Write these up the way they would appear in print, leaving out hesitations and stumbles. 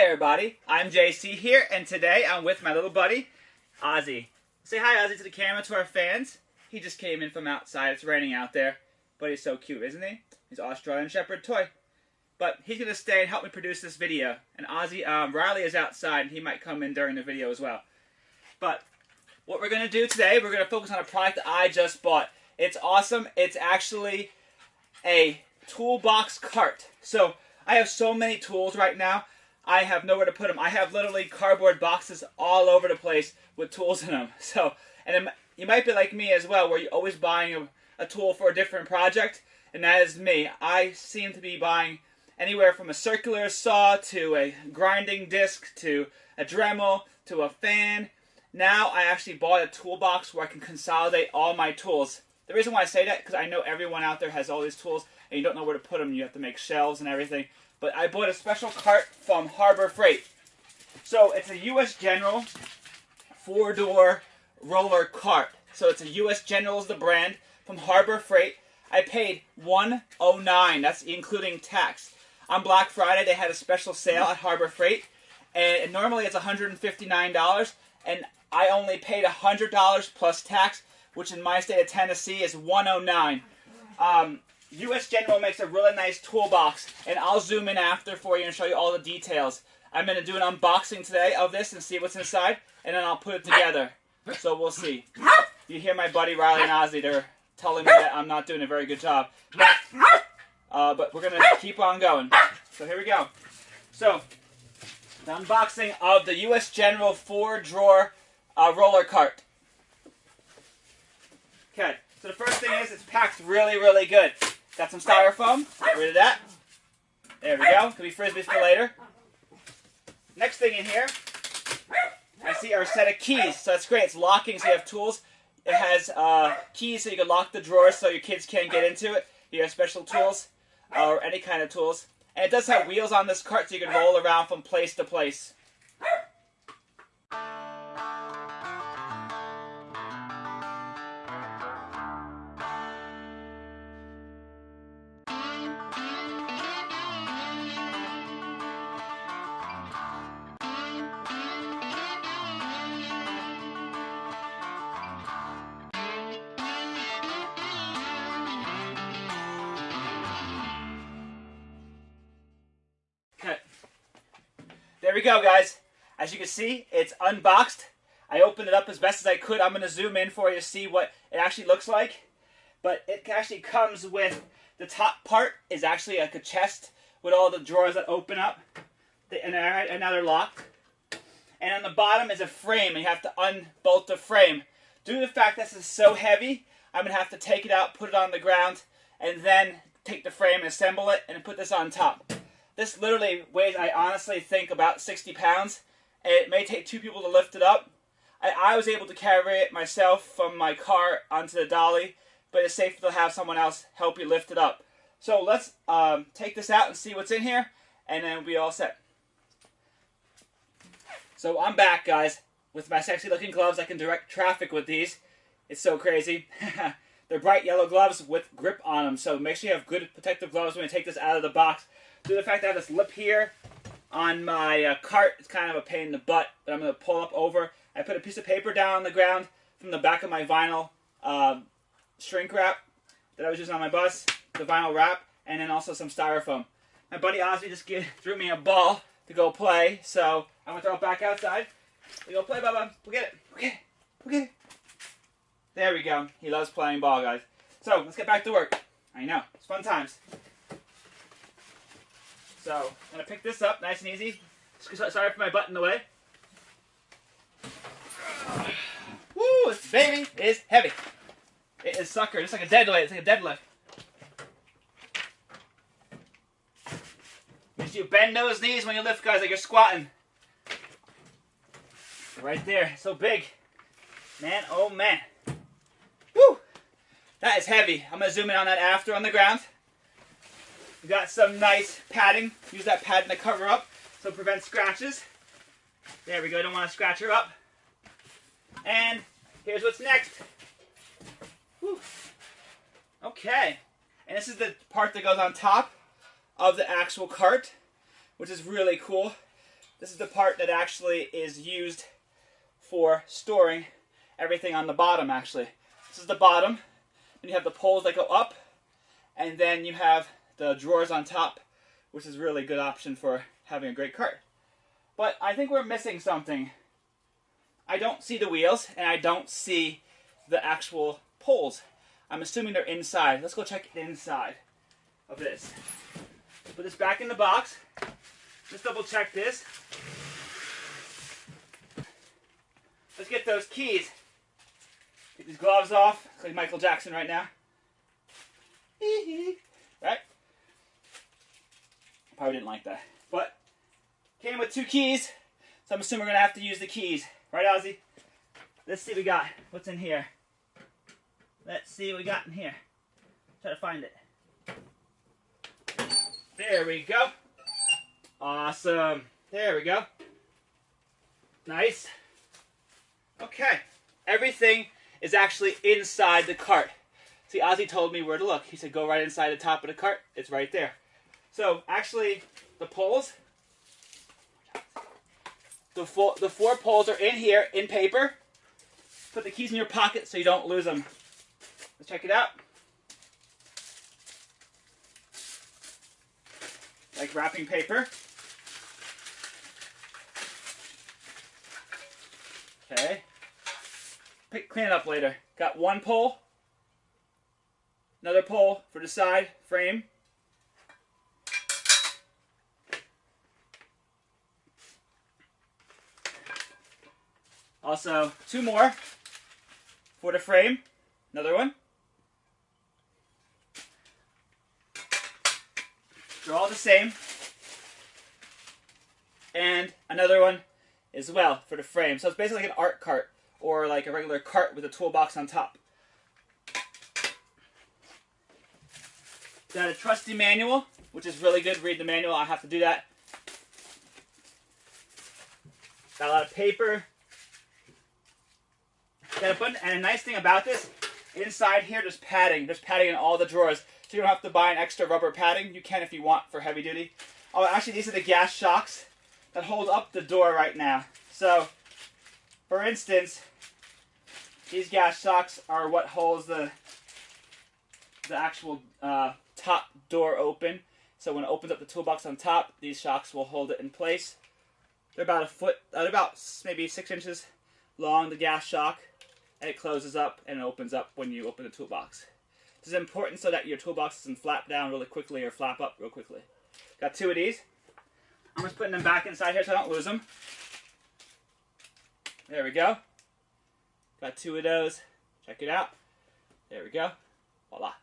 everybody, I'm JC here, and today I'm with my little buddy, Ozzy. Say hi, Ozzy, to the camera, to our fans. He just came in from outside. It's raining out there, but he's so cute, isn't he? He's an Australian Shepherd toy. But he's going to stay and help me produce this video. And Ozzy, Riley is outside, and he might come in during the video as well. But what we're going to do today, we're going to focus on a product that I just bought. It's awesome. It's actually a toolbox cart. So I have so many tools right now, I have nowhere to put them. I have literally cardboard boxes all over the place with tools in them. So, and you might be like me as well, where you're always buying a tool for a different project, and that is me. I seem to be buying anywhere from a circular saw to a grinding disc to a Dremel to a fan. Now I actually bought a toolbox where I can consolidate all my tools. The reason why I say that, because I know everyone out there has all these tools and you don't know where to put them. You have to make shelves and everything. But I bought a special cart from Harbor Freight. So it's a U.S. General 4-door roller cart. So it's a U.S. General is the brand from Harbor Freight. I paid $109. That's including tax. On Black Friday, they had a special sale at Harbor Freight. And normally it's $159. And I only paid $100 plus tax, which in my state of Tennessee is $109. U.S. General makes a really nice toolbox, and I'll zoom in after for you and show you all the details. I'm going to do an unboxing today of this and see what's inside, and then I'll put it together. So we'll see. You hear my buddy Riley and Ozzy, they're telling me that I'm not doing a very good job. But we're going to keep on going. So here we go. So, the unboxing of the U.S. General 4-drawer roller cart. Okay, so the first thing is it's packed really, really good. Got some styrofoam. Get rid of that. There we go. Could be frisbees for later. Next thing in here, I see our set of keys. So that's great. It's locking, so you have tools. It has keys so you can lock the drawers so your kids can't get into it. You have special tools or any kind of tools. And it does have wheels on this cart so you can roll around from place to place. There we go, guys. As you can see, it's unboxed. I opened it up as best as I could. I'm going to zoom in for you to see what it actually looks like. But it actually comes with, the top part is actually like a chest with all the drawers that open up. And now they're locked. And on the bottom is a frame, and you have to unbolt the frame. Due to the fact this is so heavy, I'm going to have to take it out, put it on the ground, and then take the frame and assemble it and put this on top. This literally weighs, I honestly think, about 60 pounds. It may take 2 people to lift it up. I was able to carry it myself from my car onto the dolly, but it's safer to have someone else help you lift it up. So let's take this out and see what's in here, and then we'll be all set. So I'm back, guys. With my sexy looking gloves, I can direct traffic with these. It's so crazy. They're bright yellow gloves with grip on them, so make sure you have good protective gloves when you take this out of the box. Due to the fact that I have this lip here on my cart, it's kind of a pain in the butt, but I'm going to pull up over. I put a piece of paper down on the ground from the back of my vinyl shrink wrap that I was using on my bus, the vinyl wrap, and then also some styrofoam. My buddy Ozzy just threw me a ball to go play, so I'm going to throw it back outside. We go play, Bubba. We'll get it. We'll get it. We'll get it. There we go. He loves playing ball, guys. So, let's get back to work. I know. It's fun times. So, I'm going to pick this up nice and easy. Sorry for my butt in the way. Woo! This baby is heavy. It is sucker. It's like a deadlift. It's like a deadlift. Makes you bend those knees when you lift, guys, like you're squatting. Right there. So big. Man, oh man. Woo! That is heavy. I'm going to zoom in on that after on the ground. We got some nice padding. Use that padding to cover up so it prevents scratches. There we go. Don't want to scratch her up. And here's what's next. Whew. Okay. And this is the part that goes on top of the actual cart, which is really cool. This is the part that actually is used for storing everything on the bottom, actually. This is the bottom. Then you have the poles that go up, and then you have the drawers on top, which is a really good option for having a great cart. But I think we're missing something. I don't see the wheels, and I don't see the actual poles. I'm assuming they're inside. Let's go check the inside of this. Put this back in the box. Let's double check this. Let's get those keys. Get these gloves off. It's like Michael Jackson right now. Right? Probably didn't like that. But came with 2 keys, so I'm assuming we're going to have to use the keys. Right, Ozzy? Let's see what we got. What's in here? Let's see what we got in here. Try to find it. There we go. Awesome. There we go. Nice. Okay. Everything is actually inside the cart. See, Ozzy told me where to look. He said, go right inside the top of the cart. It's right there. So, actually, the poles, the 4 poles are in here, in paper. Put the keys in your pocket so you don't lose them. Let's check it out. Like wrapping paper. Okay. Clean it up later. Got 1 pole. Another pole for the side frame. Also, 2 more for the frame. Another one. They're all the same. And another one as well for the frame. So it's basically like an art cart or like a regular cart with a toolbox on top. Got a trusty manual, which is really good. Read the manual. I have to do that. Got a lot of paper. Got a button, and a nice thing about this, inside here there's padding. There's padding in all the drawers, so you don't have to buy an extra rubber padding. You can if you want for heavy duty. Oh, actually these are the gas shocks that hold up the door right now. So, for instance, these gas shocks are what holds the actual top door open. So when it opens up the toolbox on top, these shocks will hold it in place. They're about a foot, about maybe 6 inches long, the gas shock. And it closes up and it opens up when you open the toolbox. This is important so that your toolbox doesn't flap down really quickly or flap up real quickly. Got 2 of these. I'm just putting them back inside here so I don't lose them. There we go. Got 2 of those. Check it out. There we go. Voila.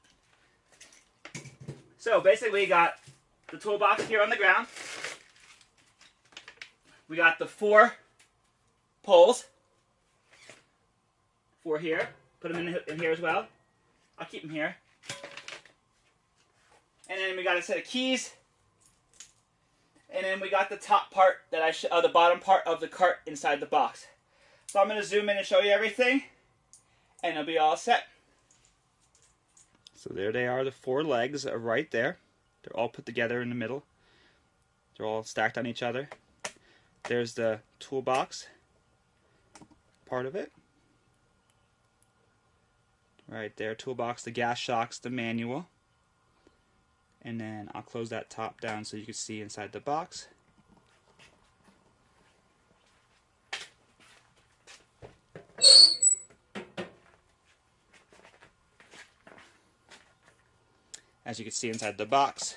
So basically we got the toolbox here on the ground. We got the 4 poles. 4 here. Put them in here as well. I'll keep them here. And then we got a set of keys. And then we got the top part that the bottom part of the cart inside the box. So I'm going to zoom in and show you everything, and it'll be all set. So there they are, the 4 legs are right there. They're all put together in the middle. They're all stacked on each other. There's the toolbox part of it. Right there, toolbox, the gas shocks, the manual. And then I'll close that top down so you can see inside the box. As you can see inside the box,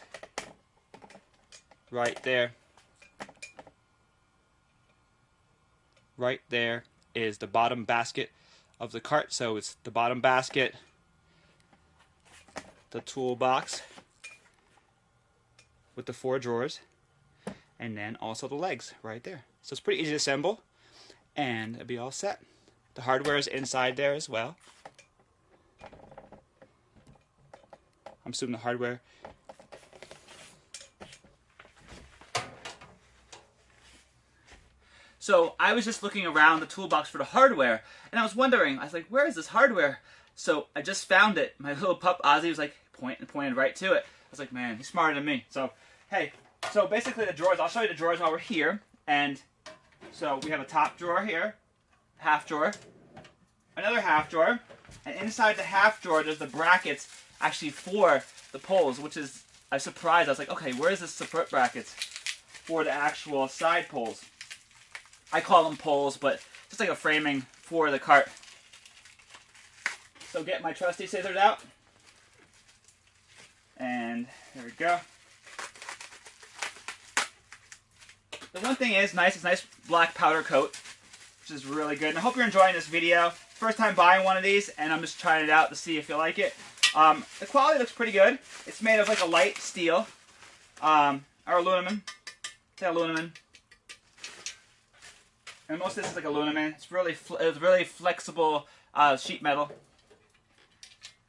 right there is the bottom basket of the cart. So it's the bottom basket, the toolbox with the 4 drawers, and then also the legs right there. So it's pretty easy to assemble, and it'll be all set. The hardware is inside there as well. I'm assuming the hardware. So I was just looking around the toolbox for the hardware, and I was wondering, I was like, where is this hardware? So I just found it. My little pup Ozzy was like pointed right to it. I was like, man, he's smarter than me. So hey, so basically the drawers, I'll show you the drawers while we're here. And so we have a top drawer here, half drawer, another half drawer, and inside the half drawer there's the brackets actually for the poles, which is, I was surprised. I was like, okay, where's the support brackets for the actual side poles? I call them poles, but just like a framing for the cart. So get my trusty scissors out. And there we go. The one thing is nice, it's a nice black powder coat, which is really good. And I hope you're enjoying this video. First time buying one of these, and I'm just trying it out to see if you like it. The quality looks pretty good. It's made of like a light steel, or aluminum. It's aluminum. And most of this is like aluminum. It's really flexible sheet metal.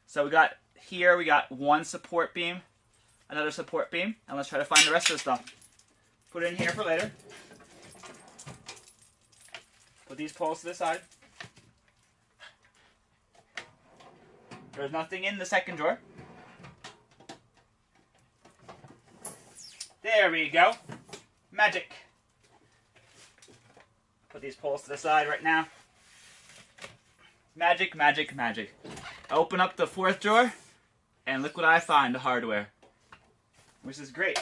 So we got one support beam, another support beam, and let's try to find the rest of the stuff. Put it in here for later. Put these poles to the side. There's nothing in the second drawer. There we go. Magic. Put these poles to the side right now. Magic, magic, magic. Open up the fourth drawer, and look what I find, the hardware. Which is great.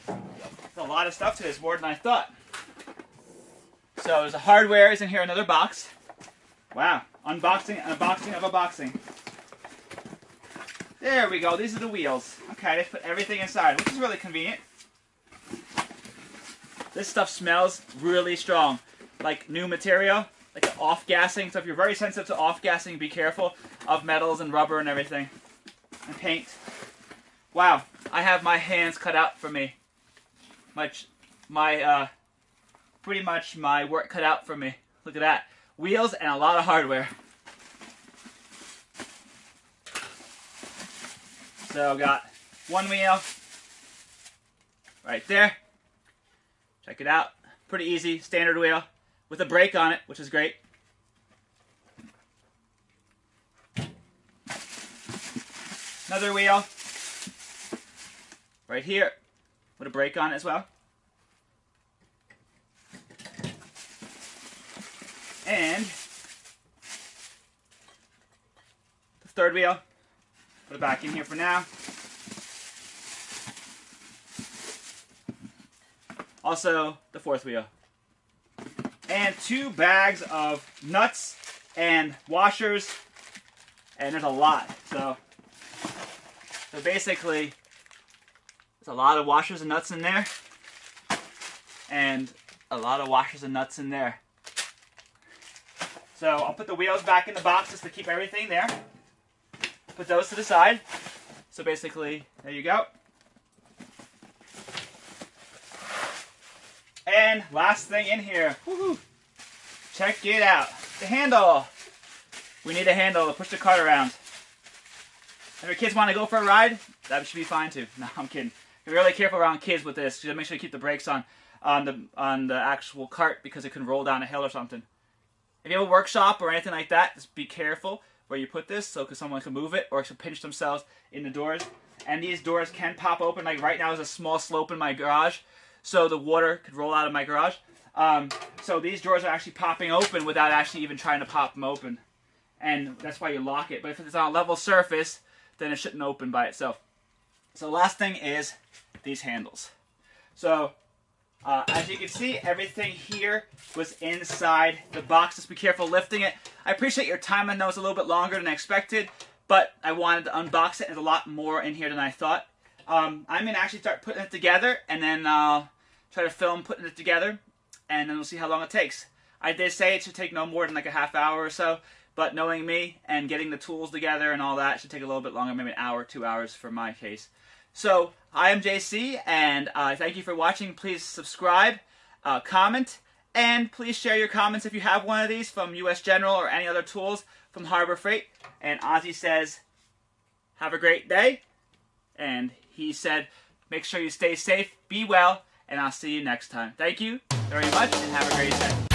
There's a lot of stuff to this, more than I thought. So there's the hardware is in here, another box. Wow, unboxing of a boxing. There we go, these are the wheels. Okay, let's put everything inside, which is really convenient. This stuff smells really strong, like new material, like off-gassing. So if you're very sensitive to off-gassing, be careful of metals and rubber and everything, and paint. Wow, I have my hands cut out for me. Pretty much my work cut out for me. Look at that. Wheels and a lot of hardware. So got one wheel right there. Check it out. Pretty easy, standard wheel with a brake on it, which is great. Another wheel right here with a brake on it as well. And the third wheel, put it back in here for now. Also, the fourth wheel. And 2 bags of nuts and washers, and there's a lot. So basically, there's a lot of washers and nuts in there, and a lot of washers and nuts in there. So I'll put the wheels back in the boxes to keep everything there. Put those to the side. So basically, there you go. And last thing in here. Woohoo! Check it out. The handle. We need a handle to push the cart around. If your kids want to go for a ride, that should be fine too. No, I'm kidding. Be really careful around kids with this. Make sure you keep the brakes on the actual cart, because it can roll down a hill or something. If you have a workshop or anything like that, just be careful where you put this, so because someone can move it or can pinch themselves in the doors. And these doors can pop open. Like right now, there's a small slope in my garage, so the water could roll out of my garage. So these doors are actually popping open without actually even trying to pop them open. And that's why you lock it. But if it's on a level surface, then it shouldn't open by itself. So the last thing is these handles. So as you can see, everything here was inside the box. Just be careful lifting it. I appreciate your time. I know it's a little bit longer than I expected, but I wanted to unbox it. There's a lot more in here than I thought. I'm going to actually start putting it together, and then I'll try to film putting it together, and then we'll see how long it takes. I did say it should take no more than like a half hour or so, but knowing me and getting the tools together and all that, it should take a little bit longer, maybe an hour, 2 hours for my case. So, I am JC, and thank you for watching. Please subscribe, comment, and please share your comments if you have one of these from US General or any other tools from Harbor Freight. And Ozzy says, have a great day. And he said, make sure you stay safe, be well, and I'll see you next time. Thank you very much, and have a great day.